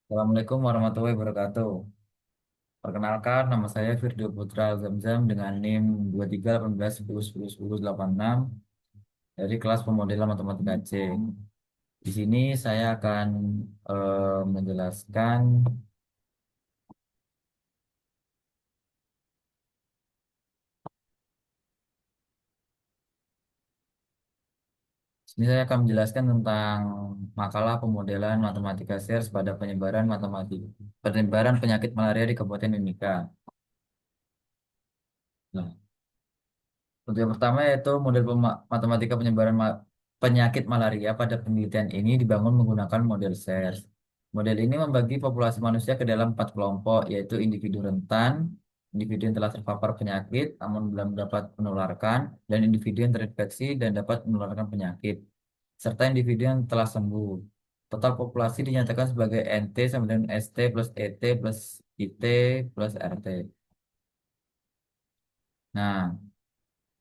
Assalamualaikum warahmatullahi wabarakatuh. Perkenalkan, nama saya Firdo Putra Zamzam dengan NIM 231811101086 dari kelas pemodelan matematika C. Di sini saya akan menjelaskan, tentang makalah pemodelan matematika SERS pada penyebaran penyakit malaria di Kabupaten Mimika. Nah, untuk yang pertama yaitu matematika penyakit malaria pada penelitian ini dibangun menggunakan model SARS. Model ini membagi populasi manusia ke dalam 4 kelompok, yaitu individu rentan, individu yang telah terpapar penyakit namun belum dapat menularkan, dan individu yang terinfeksi dan dapat menularkan penyakit, serta individu yang telah sembuh. Total populasi dinyatakan sebagai NT sama dengan ST plus ET plus IT plus RT. Nah,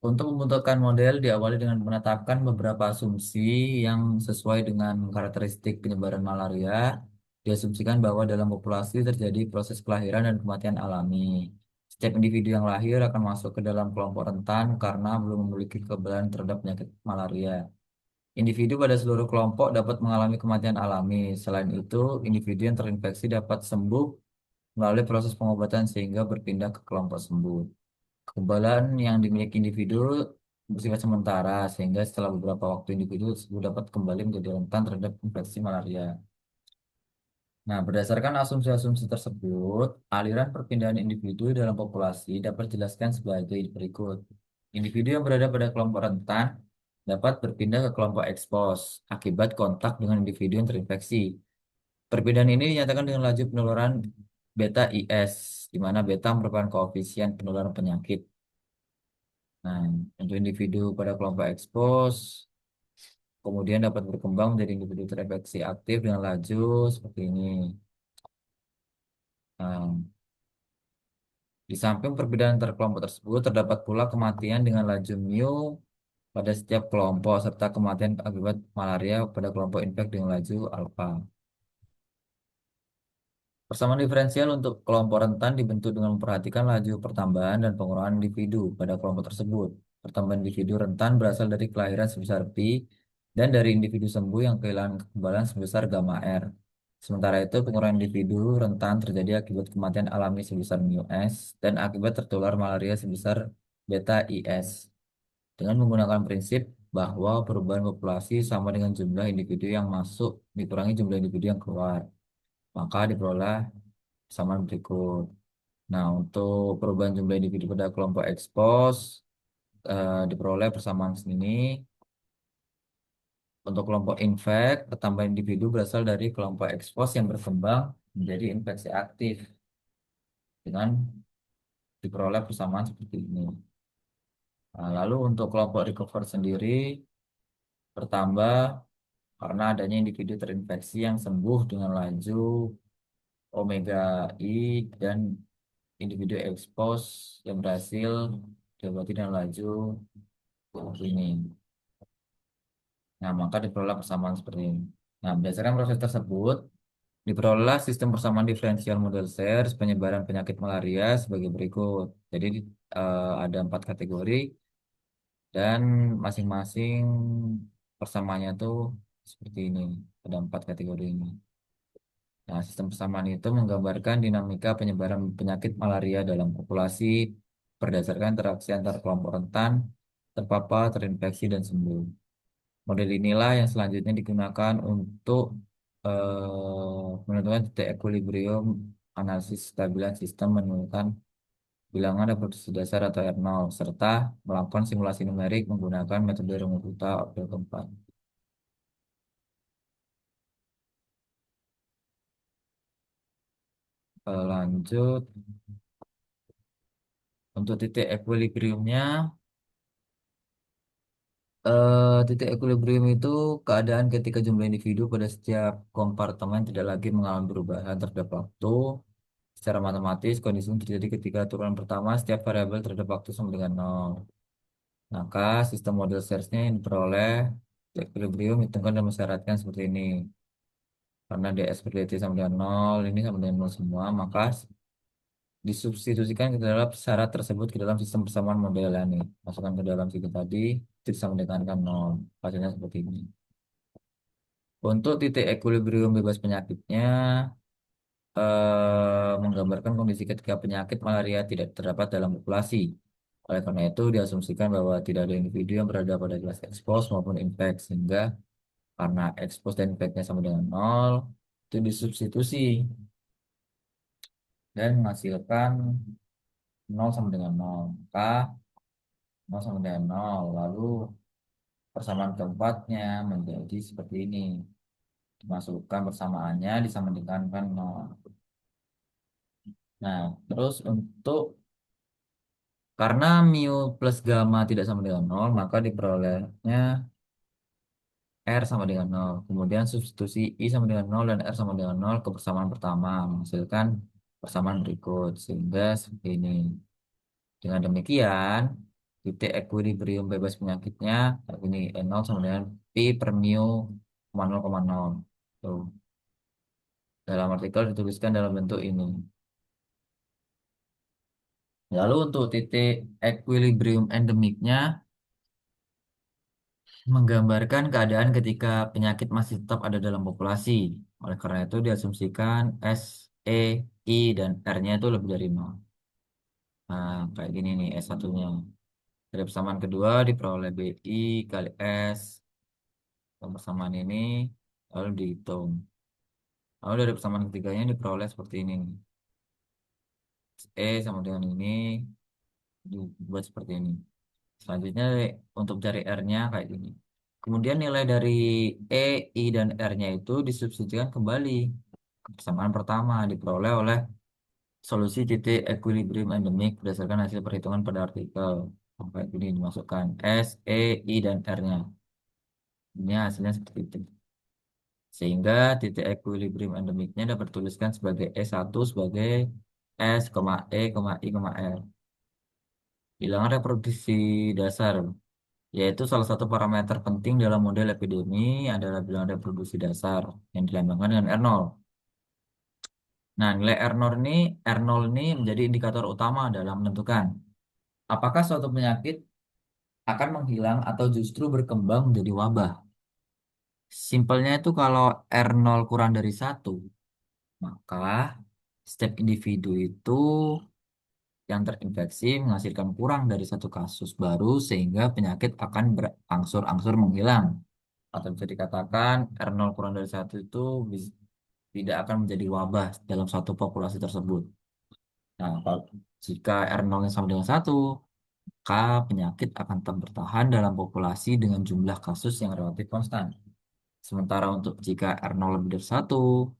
untuk membentukkan model diawali dengan menetapkan beberapa asumsi yang sesuai dengan karakteristik penyebaran malaria. Diasumsikan bahwa dalam populasi terjadi proses kelahiran dan kematian alami. Setiap individu yang lahir akan masuk ke dalam kelompok rentan karena belum memiliki kekebalan terhadap penyakit malaria. Individu pada seluruh kelompok dapat mengalami kematian alami. Selain itu, individu yang terinfeksi dapat sembuh melalui proses pengobatan sehingga berpindah ke kelompok sembuh. Kekebalan yang dimiliki individu bersifat sementara, sehingga setelah beberapa waktu individu tersebut dapat kembali menjadi rentan terhadap infeksi malaria. Nah, berdasarkan asumsi-asumsi tersebut, aliran perpindahan individu dalam populasi dapat dijelaskan sebagai berikut. Individu yang berada pada kelompok rentan dapat berpindah ke kelompok ekspos akibat kontak dengan individu yang terinfeksi. Perpindahan ini dinyatakan dengan laju penularan beta IS, di mana beta merupakan koefisien penularan penyakit. Nah, untuk individu pada kelompok ekspos, kemudian dapat berkembang menjadi individu terinfeksi aktif dengan laju seperti ini. Nah, di samping perbedaan antar kelompok tersebut, terdapat pula kematian dengan laju mu pada setiap kelompok, serta kematian akibat malaria pada kelompok infek dengan laju alfa. Persamaan diferensial untuk kelompok rentan dibentuk dengan memperhatikan laju pertambahan dan pengurangan individu pada kelompok tersebut. Pertambahan individu rentan berasal dari kelahiran sebesar pi dan dari individu sembuh yang kehilangan kekebalan sebesar gamma R. Sementara itu, pengurangan individu rentan terjadi akibat kematian alami sebesar mu S dan akibat tertular malaria sebesar beta IS. Dengan menggunakan prinsip bahwa perubahan populasi sama dengan jumlah individu yang masuk dikurangi jumlah individu yang keluar, maka diperoleh persamaan berikut. Nah, untuk perubahan jumlah individu pada kelompok ekspos diperoleh persamaan sini. Untuk kelompok infek, pertambahan individu berasal dari kelompok ekspos yang berkembang menjadi infeksi aktif dengan diperoleh persamaan seperti ini. Nah, lalu untuk kelompok recover sendiri bertambah karena adanya individu terinfeksi yang sembuh dengan laju omega I dan individu ekspos yang berhasil diobati dengan laju ini. Nah, maka diperoleh persamaan seperti ini. Nah, berdasarkan proses tersebut, diperoleh sistem persamaan diferensial model SARS penyebaran penyakit malaria sebagai berikut. Jadi ada 4 kategori dan masing-masing persamaannya tuh seperti ini. Ada 4 kategori ini. Nah, sistem persamaan itu menggambarkan dinamika penyebaran penyakit malaria dalam populasi berdasarkan interaksi antar kelompok rentan, terpapar, terinfeksi, dan sembuh. Model inilah yang selanjutnya digunakan untuk menentukan titik equilibrium analisis kestabilan sistem menemukan bilangan reproduksi dasar atau R0 serta melakukan simulasi numerik menggunakan metode Runge-Kutta Opel keempat. Lanjut untuk titik equilibriumnya, titik equilibrium itu keadaan ketika jumlah individu pada setiap kompartemen tidak lagi mengalami perubahan terhadap waktu. Secara matematis, kondisi ini terjadi ketika turunan pertama setiap variabel terhadap waktu sama dengan nol. Maka sistem model search-nya yang diperoleh equilibrium ditentukan dan mensyaratkan seperti ini. Karena ds per dt sama dengan nol, ini sama dengan nol semua, maka disubstitusikan ke dalam syarat tersebut ke dalam sistem persamaan model ya nih. Masukkan ke dalam situ tadi, itu sama dengan kan nol. Hasilnya seperti ini. Untuk titik equilibrium bebas penyakitnya, menggambarkan kondisi ketika penyakit malaria tidak terdapat dalam populasi. Oleh karena itu, diasumsikan bahwa tidak ada individu yang berada pada kelas expose maupun infect, sehingga karena expose dan infectnya sama dengan nol, itu disubstitusi dan menghasilkan nol sama dengan nol. Maka nol sama dengan nol. Lalu persamaan keempatnya menjadi seperti ini. Dimasukkan persamaannya disamakan kan nol. Nah, terus untuk karena mu plus gamma tidak sama dengan nol, maka diperolehnya R sama dengan nol. Kemudian substitusi I sama dengan nol dan R sama dengan nol ke persamaan pertama, menghasilkan persamaan berikut. Sehingga seperti ini. Dengan demikian, titik equilibrium bebas penyakitnya, ini N0 sama dengan P per mu 0,0. Tuh. Dalam artikel dituliskan dalam bentuk ini. Lalu untuk titik equilibrium endemiknya, menggambarkan keadaan ketika penyakit masih tetap ada dalam populasi. Oleh karena itu diasumsikan S, E, I, dan R-nya itu lebih dari nol. Nah, kayak gini nih S1-nya. Dari persamaan kedua diperoleh BI kali S. Persamaan ini lalu dihitung. Lalu dari persamaan ketiganya diperoleh seperti ini nih. E sama dengan ini dibuat seperti ini. Selanjutnya untuk cari R-nya kayak gini. Kemudian nilai dari E, I, dan R-nya itu disubstitusikan kembali ke persamaan pertama diperoleh oleh solusi titik equilibrium endemik berdasarkan hasil perhitungan pada artikel. Kayak gini dimasukkan S, E, I, dan R-nya. Ini hasilnya seperti itu. Sehingga titik equilibrium endemiknya dapat dituliskan sebagai E1 sebagai S, E, I, R. Bilangan reproduksi dasar, yaitu salah satu parameter penting dalam model epidemi adalah bilangan reproduksi dasar yang dilambangkan dengan R0. Nah, nilai R0 ini menjadi indikator utama dalam menentukan apakah suatu penyakit akan menghilang atau justru berkembang menjadi wabah. Simpelnya itu kalau R0 kurang dari satu, maka setiap individu itu yang terinfeksi menghasilkan kurang dari satu kasus baru sehingga penyakit akan berangsur-angsur menghilang. Atau bisa dikatakan R0 kurang dari satu itu tidak akan menjadi wabah dalam satu populasi tersebut. Nah, jika R0-nya sama dengan satu, maka penyakit akan tetap bertahan dalam populasi dengan jumlah kasus yang relatif konstan. Sementara untuk jika R0 lebih dari satu,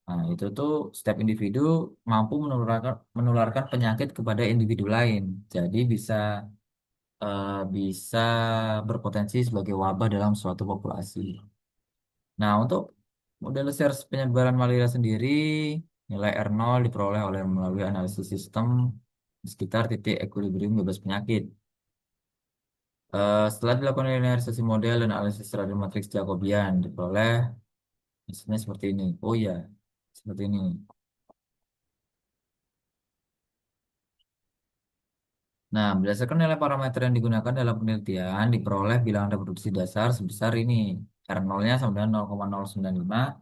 nah itu tuh setiap individu mampu menularkan penyakit kepada individu lain. Jadi bisa berpotensi sebagai wabah dalam suatu populasi. Nah, untuk model search penyebaran malaria sendiri, nilai R0 diperoleh oleh melalui analisis sistem di sekitar titik equilibrium bebas penyakit. Setelah dilakukan linearisasi model dan analisis radial matriks Jacobian, diperoleh hasilnya seperti ini. Oh ya, seperti ini. Nah, berdasarkan nilai parameter yang digunakan dalam penelitian, diperoleh bilangan reproduksi dasar sebesar ini. R0-nya sama dengan 0,095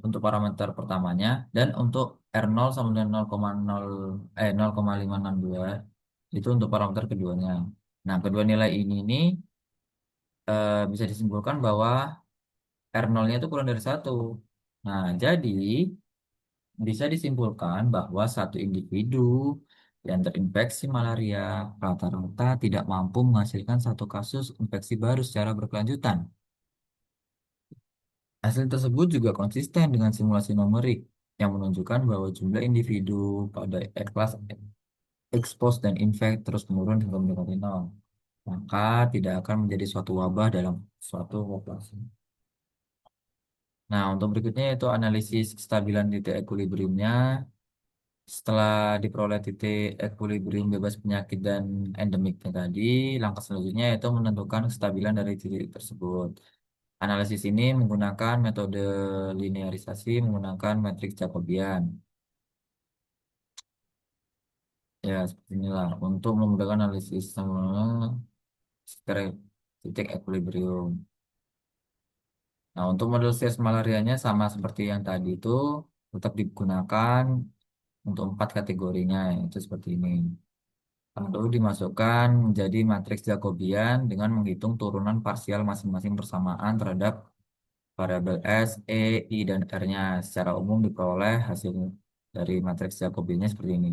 untuk parameter pertamanya, dan untuk R0 sama dengan 0,562 itu untuk parameter keduanya. Nah, kedua nilai ini bisa disimpulkan bahwa R0-nya itu kurang dari satu. Nah, jadi bisa disimpulkan bahwa satu individu yang terinfeksi malaria rata-rata tidak mampu menghasilkan satu kasus infeksi baru secara berkelanjutan. Hasil tersebut juga konsisten dengan simulasi numerik yang menunjukkan bahwa jumlah individu pada kelas expose dan infect terus menurun hingga mendekati nol. Maka tidak akan menjadi suatu wabah dalam suatu populasi. Nah, untuk berikutnya yaitu analisis kestabilan titik equilibriumnya. Setelah diperoleh titik equilibrium bebas penyakit dan endemiknya tadi, langkah selanjutnya yaitu menentukan kestabilan dari titik tersebut. Analisis ini menggunakan metode linearisasi menggunakan matriks Jacobian. Ya, seperti inilah. Untuk memudahkan analisis secara titik equilibrium. Nah, untuk model stres malarianya sama seperti yang tadi itu tetap digunakan untuk empat kategorinya, itu seperti ini. Lalu dimasukkan menjadi matriks Jacobian dengan menghitung turunan parsial masing-masing persamaan terhadap variabel S, E, I, dan R-nya. Secara umum diperoleh hasil dari matriks Jacobiannya seperti ini.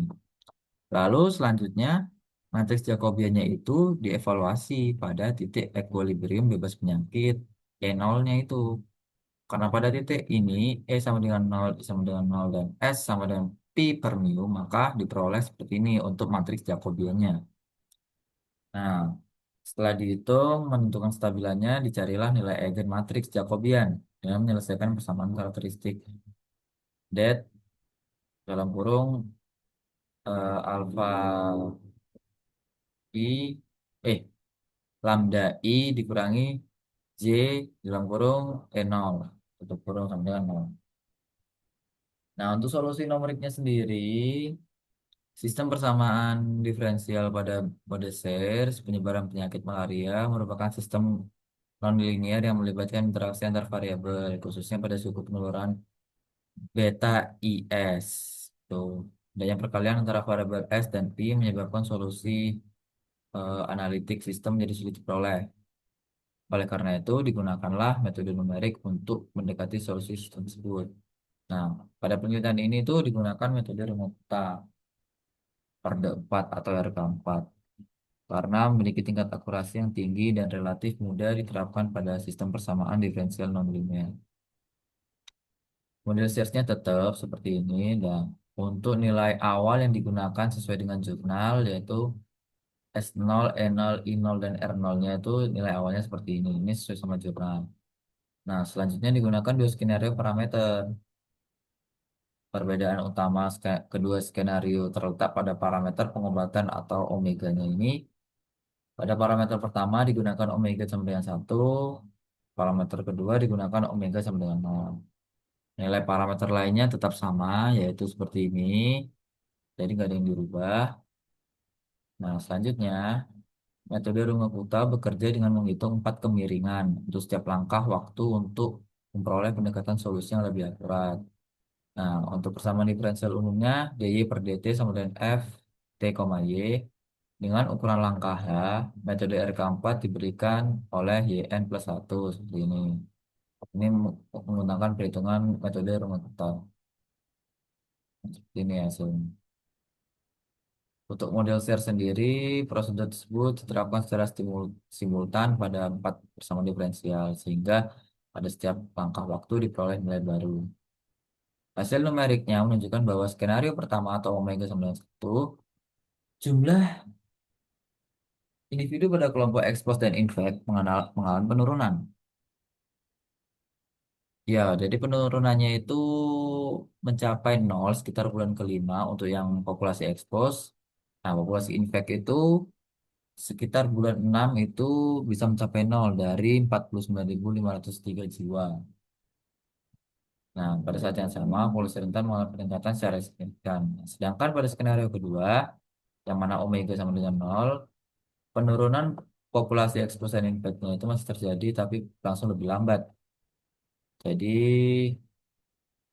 Lalu selanjutnya, matriks Jacobiannya itu dievaluasi pada titik equilibrium bebas penyakit E0-nya itu. Karena pada titik ini E sama dengan 0, I sama dengan 0, dan S sama dengan pi per mu, maka diperoleh seperti ini untuk matriks Jacobiannya. Nah, setelah dihitung, menentukan stabilannya, dicarilah nilai eigen matriks Jacobian dengan menyelesaikan persamaan karakteristik. Det dalam kurung alfa I, lambda I dikurangi J dalam kurung E0, tutup kurung sama dengan 0. Nah, untuk solusi numeriknya sendiri, sistem persamaan diferensial pada mode SARS penyebaran penyakit malaria merupakan sistem nonlinear yang melibatkan interaksi antar variabel, khususnya pada suku penularan beta IS. Tuh. Dan yang perkalian antara variabel S dan I menyebabkan solusi analitik sistem jadi sulit diperoleh. Oleh karena itu, digunakanlah metode numerik untuk mendekati solusi sistem tersebut. Nah, pada penelitian ini tuh digunakan metode Remota RD4 atau RK4 karena memiliki tingkat akurasi yang tinggi dan relatif mudah diterapkan pada sistem persamaan diferensial nonlinear. Model search-nya tetap seperti ini dan untuk nilai awal yang digunakan sesuai dengan jurnal yaitu S0, E0, I0, dan R0-nya itu nilai awalnya seperti ini. Ini sesuai sama jurnal. Nah, selanjutnya digunakan dua skenario parameter. Perbedaan utama kedua skenario terletak pada parameter pengobatan atau omeganya ini. Pada parameter pertama digunakan omega sama dengan 1, parameter kedua digunakan omega sama dengan 0. Nilai parameter lainnya tetap sama, yaitu seperti ini. Jadi nggak ada yang dirubah. Nah, selanjutnya, metode Runge-Kutta bekerja dengan menghitung empat kemiringan untuk setiap langkah waktu untuk memperoleh pendekatan solusi yang lebih akurat. Nah, untuk persamaan diferensial umumnya, dy per dt sama dengan f t, y dengan ukuran langkah H, metode RK4 diberikan oleh yn plus 1 seperti ini. Ini menggunakan perhitungan metode Runge-Kutta. Seperti ini hasilnya. Untuk model share sendiri, prosedur tersebut diterapkan secara simultan pada empat persamaan diferensial, sehingga pada setiap langkah waktu diperoleh nilai baru. Hasil numeriknya menunjukkan bahwa skenario pertama atau omega 91 jumlah individu pada kelompok expose dan infect mengalami penurunan. Ya, jadi penurunannya itu mencapai nol sekitar bulan kelima untuk yang populasi expose. Nah, populasi infect itu sekitar bulan 6 itu bisa mencapai nol dari 49.503 jiwa. Nah, pada saat yang sama, populasi rentan mengalami peningkatan secara signifikan. Sedangkan pada skenario kedua, yang mana omega sama dengan nol, penurunan populasi expose dan infectnya itu masih terjadi, tapi langsung lebih lambat. Jadi,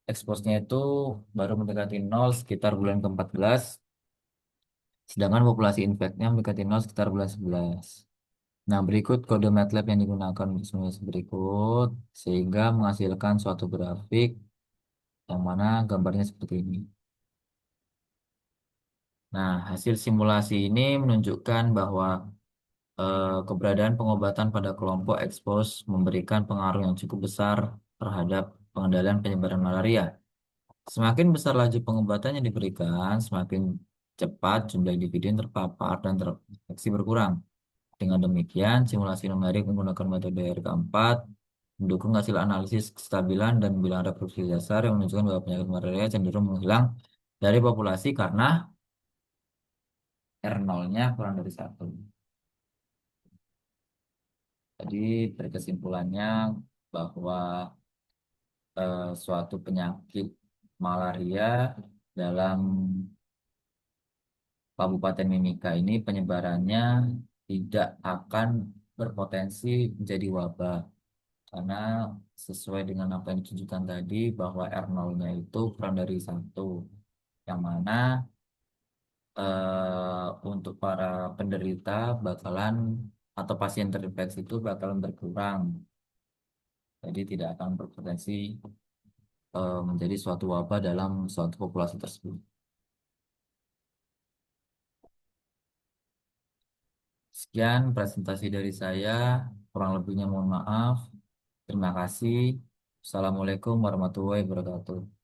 expose-nya itu baru mendekati nol sekitar bulan ke-14, sedangkan populasi infectnya mendekati nol sekitar bulan 11. Nah, berikut kode MATLAB yang digunakan untuk simulasi berikut, sehingga menghasilkan suatu grafik yang mana gambarnya seperti ini. Nah, hasil simulasi ini menunjukkan bahwa keberadaan pengobatan pada kelompok expose memberikan pengaruh yang cukup besar terhadap pengendalian penyebaran malaria. Semakin besar laju pengobatan yang diberikan, semakin cepat jumlah individu yang terpapar dan terinfeksi berkurang. Dengan demikian, simulasi numerik menggunakan metode R keempat mendukung hasil analisis kestabilan dan bilangan reproduksi dasar yang menunjukkan bahwa penyakit malaria cenderung menghilang dari populasi karena R0-nya kurang dari 1. Jadi, dari kesimpulannya, bahwa suatu penyakit malaria dalam Kabupaten Mimika ini penyebarannya tidak akan berpotensi menjadi wabah karena sesuai dengan apa yang ditunjukkan tadi bahwa R0-nya itu kurang dari satu, yang mana untuk para penderita bakalan atau pasien terinfeksi itu bakalan berkurang, jadi tidak akan berpotensi menjadi suatu wabah dalam suatu populasi tersebut. Sekian presentasi dari saya, kurang lebihnya mohon maaf. Terima kasih. Assalamualaikum warahmatullahi wabarakatuh.